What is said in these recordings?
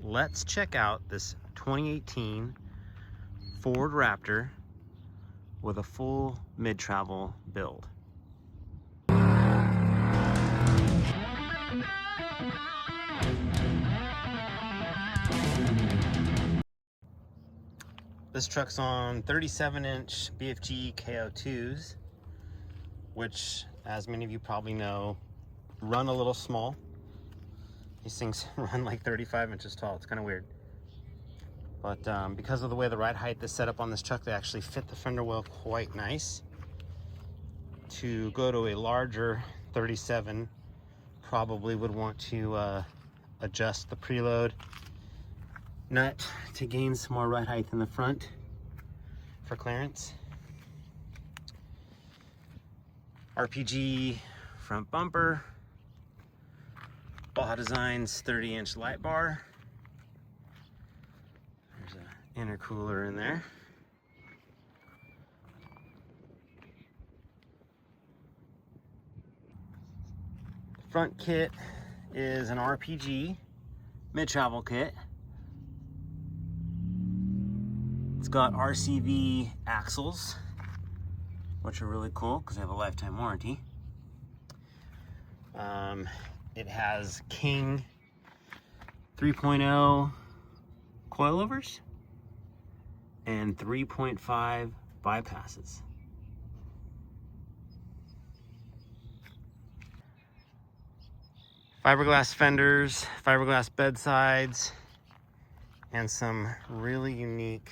let's check out this 2018 Ford Raptor with a full mid-travel build. This truck's on 37-inch BFG KO2s, which, as many of you probably know, run a little small. These things run like 35 inches tall. It's kind of weird. But because of the way the ride height is set up on this truck, they actually fit the fender well quite nice. To go to a larger 37, probably would want to adjust the preload nut to gain some more ride height in the front for clearance. RPG front bumper, Baja Designs 30-inch light bar. There's an intercooler in there. The front kit is an RPG mid-travel kit. It's got RCV axles, which are really cool because they have a lifetime warranty. It has King 3.0 coilovers and 3.5 bypasses. Fiberglass fenders, fiberglass bedsides, and some really unique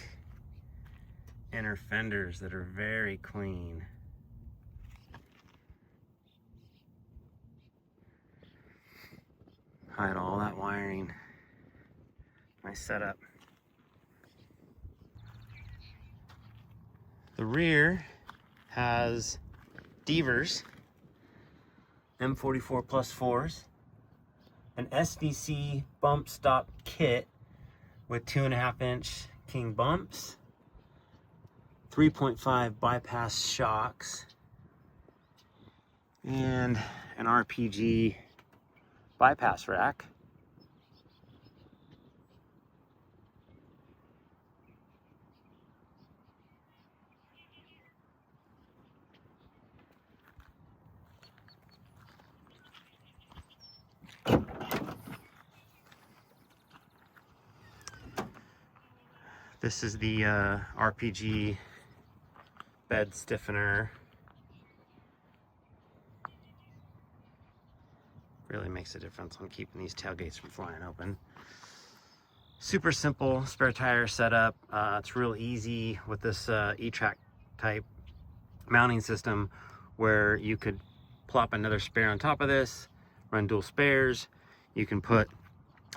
inner fenders that are very clean. Hide all that wiring. Nice setup. The rear has Deavers M44 plus 4s, an SVC bump stop kit with 2.5-inch King bumps, 3.5 bypass shocks, and an RPG bypass rack. This is the RPG bed stiffener. Really makes a difference on keeping these tailgates from flying open. Super simple spare tire setup. It's real easy with this E-track type mounting system where you could plop another spare on top of this, run dual spares. You can put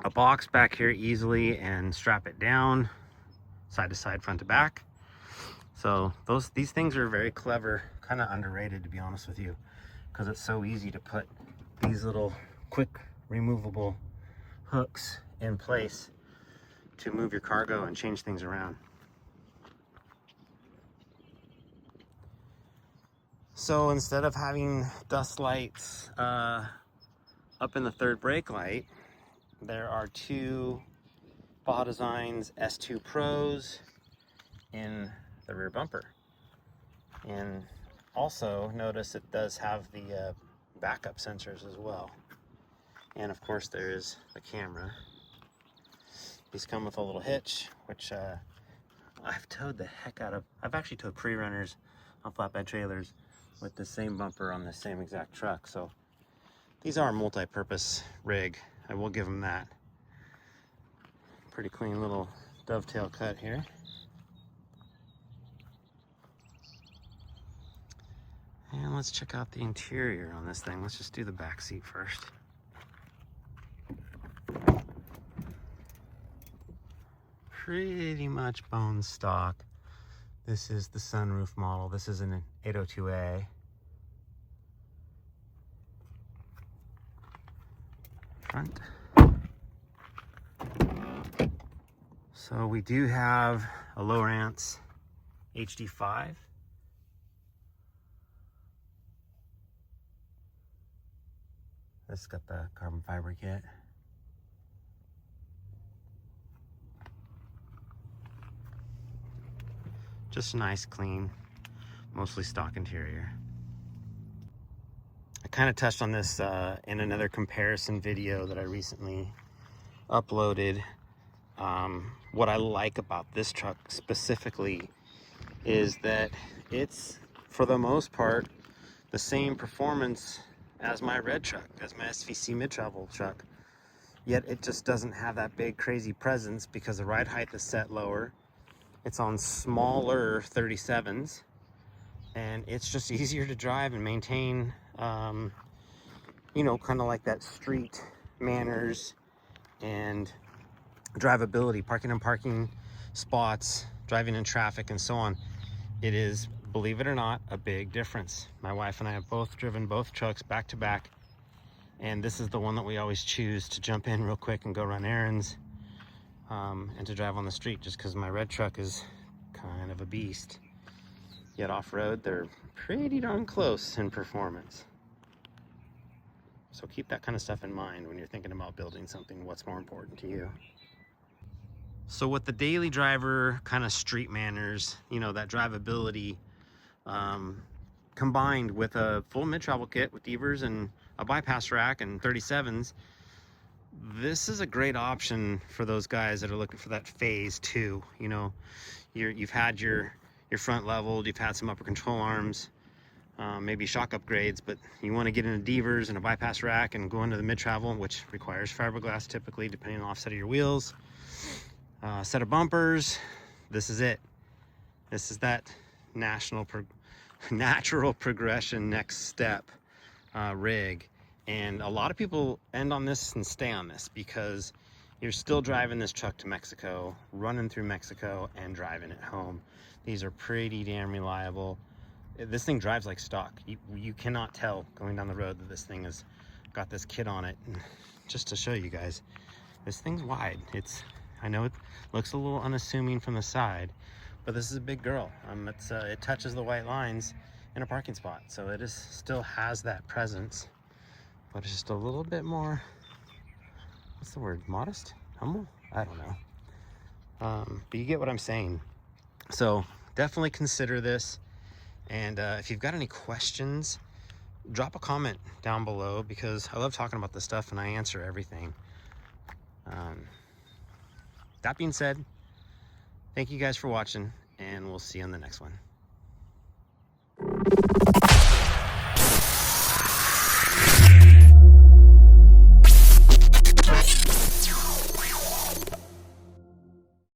a box back here easily and strap it down side to side, front to back. So these things are very clever, kind of underrated to be honest with you, because it's so easy to put these little quick removable hooks in place to move your cargo and change things around. So instead of having dust lights up in the third brake light, there are two Baja Designs S2 Pros in the rear bumper. And also notice it does have the backup sensors as well. And of course there is the camera. These come with a little hitch, which I've towed the heck out of. I've actually towed pre-runners on flatbed trailers with the same bumper on the same exact truck. So these are a multi-purpose rig. I will give them that. Pretty clean little dovetail cut here. And let's check out the interior on this thing. Let's just do the back seat first. Pretty much bone stock. This is the sunroof model. This is an 802A. Front. So we do have a Lowrance HD5. This has got the carbon fiber kit. Just a nice, clean, mostly stock interior. I kind of touched on this in another comparison video that I recently uploaded. What I like about this truck specifically is that it's, for the most part, the same performance as my red truck, as my SVC mid-travel truck. Yet it just doesn't have that big crazy presence because the ride height is set lower. It's on smaller 37s, and it's just easier to drive and maintain, you know, kind of like that street manners and drivability, parking and parking spots, driving in traffic, and so on. It is, believe it or not, a big difference. My wife and I have both driven both trucks back to back, and this is the one that we always choose to jump in real quick and go run errands, and to drive on the street, just because my red truck is kind of a beast. Yet off-road, they're pretty darn close in performance. So keep that kind of stuff in mind when you're thinking about building something. What's more important to you? So with the daily driver kind of street manners, you know, that drivability, combined with a full mid-travel kit with Deavers and a bypass rack and 37s, this is a great option for those guys that are looking for that phase two. You know, you've had your front leveled, you've had some upper control arms, maybe shock upgrades, but you want to get into Deavers and a bypass rack and go into the mid-travel, which requires fiberglass typically, depending on the offset of your wheels. Set of bumpers. This is it. This is that natural progression next step rig. And a lot of people end on this and stay on this because you're still driving this truck to Mexico, running through Mexico, and driving it home. These are pretty damn reliable. This thing drives like stock. You cannot tell going down the road that this thing has got this kit on it. And just to show you guys, this thing's wide. I know it looks a little unassuming from the side, but this is a big girl. It touches the white lines in a parking spot, so it still has that presence, but it's just a little bit more, what's the word, modest? Humble? I don't know. But you get what I'm saying. So definitely consider this. And if you've got any questions, drop a comment down below, because I love talking about this stuff and I answer everything. That being said, thank you guys for watching, and we'll see you on the next one.